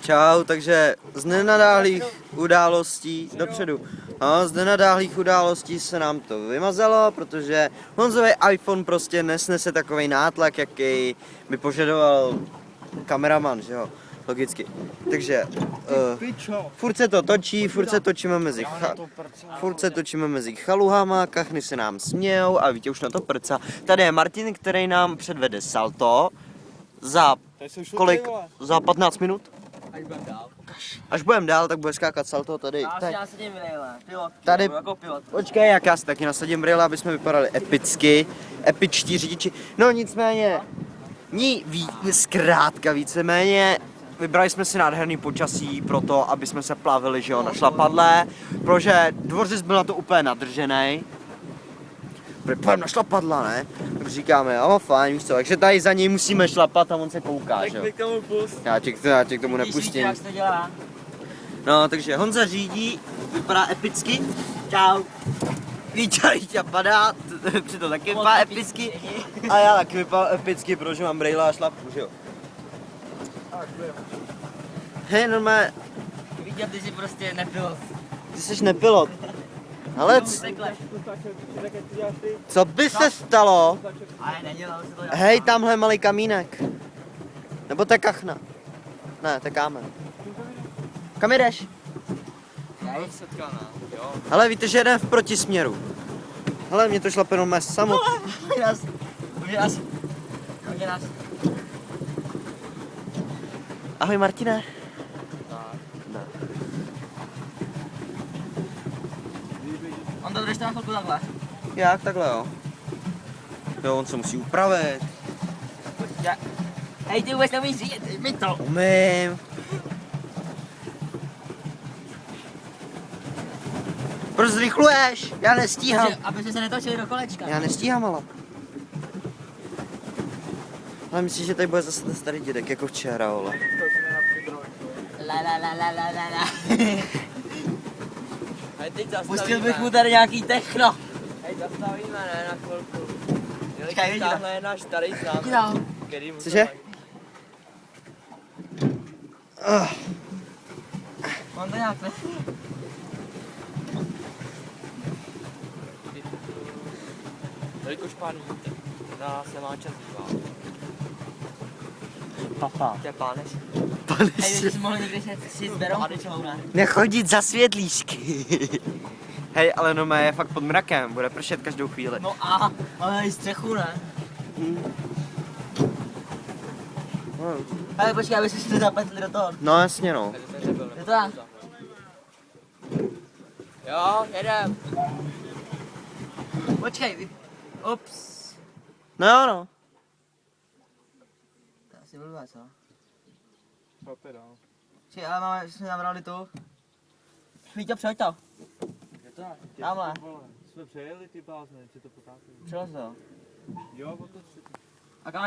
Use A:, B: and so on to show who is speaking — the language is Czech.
A: Čau, takže z nenadáhlých událostí, dopředu, no, z nenadáhlých událostí se nám to vymazalo, protože Honzový iPhone prostě nesnese takovej nátlak, jaký by požadoval kameraman, že jo, logicky. Takže, furt se to točí, furt se točíme mezi chaluhama, kachny se nám smějou a Vítě už na to prcá. Tady je Martin, který nám předvede salto za kolik? Za 15 minut? Až budem dál, tak bude skákat salto tady.
B: Já si nasadím brýle,
A: Tady,
B: jako pilot.
A: počkej, jak já si taky nasadím brýle, aby jsme vypadali epicky, epičtí řidiči. No nicméně, zkrátka víceméně, vybrali jsme si nádherný počasí pro to, aby jsme se plavili, že jo, na šlapadle, protože dvořec byl na to úplně nadržený. Pojďme na šlapadla, ne? Tak říkáme, jo, fajn, víš co, takže tady za něj musíme šlapat a on se kouká, že jo. Já tě k tomu nepustím.
B: Jak se to dělá?
A: No, takže Honza řídí, vypadá epicky. Čau. Vítě padá, přitom taky vypadá epicky. A já taky vypadám epicky, protože mám brejle a šlapu, že jo. Hej, normálně,
B: Vítě, ty jsi prostě nepilot.
A: ty jsi nepilot. Ale co by se stalo?
B: Ale nedělal se to.
A: Hej, tamhle malý kamínek. Nebo to je kachna. Ne, to je kámen. Kam jdeš? Hele, víte, že jedeme v protisměru. Hele, mě to šlape jenom mé samo.
B: Hodně nás.
A: Ahoj, Martine.
B: On to drží na chvilku takhle.
A: Jak takhle, jo? Jo, on se musí upravit.
B: Hej, ty vůbec neumíš říct, mi to.
A: Umím. Proč zrychluješ? Já nestíhám.
B: Aby jsme se netočili do kolečka.
A: Já nestíhám, ale. Ale myslíš, že tady bude zase ten starý dědek, jako včera, vole.
B: La. Pustil bych mu tady nějaký techno.
C: Hej, zastavíme, ne, na chvilku.
B: Počkej, vidíte.
C: Tamhle je náš starý známý,
B: No.
C: který mu
A: Cože?
B: Mám to nějak ne?
C: Jelikož pán víte, na nás nemá čas dívat.
A: Papa.
C: Tě páneš?
B: Hej, vy jsi mohli někdy si zberou počou, ne?
A: Nechodit za světlíšky. Hej, ale no je fakt pod mrakem, bude pršet každou chvíli.
B: No a, ale i střechu, ne? Ale počkej, aby si to zapletli do toho.
A: No jasně no.
B: Je to tak?
C: Jo, jedem.
B: Počkej, ups.
A: No jo no.
B: To je asi blbé, co?
C: Papíra.
B: Počkej, ale máme, jsme nabrali tu. Vítě, přehoď to.
C: Je to tak?
B: Tamhle.
C: Jsme přejeli ty blázny, či to potápili.
B: Přehoď to.
C: Jo, o to si...
B: A kam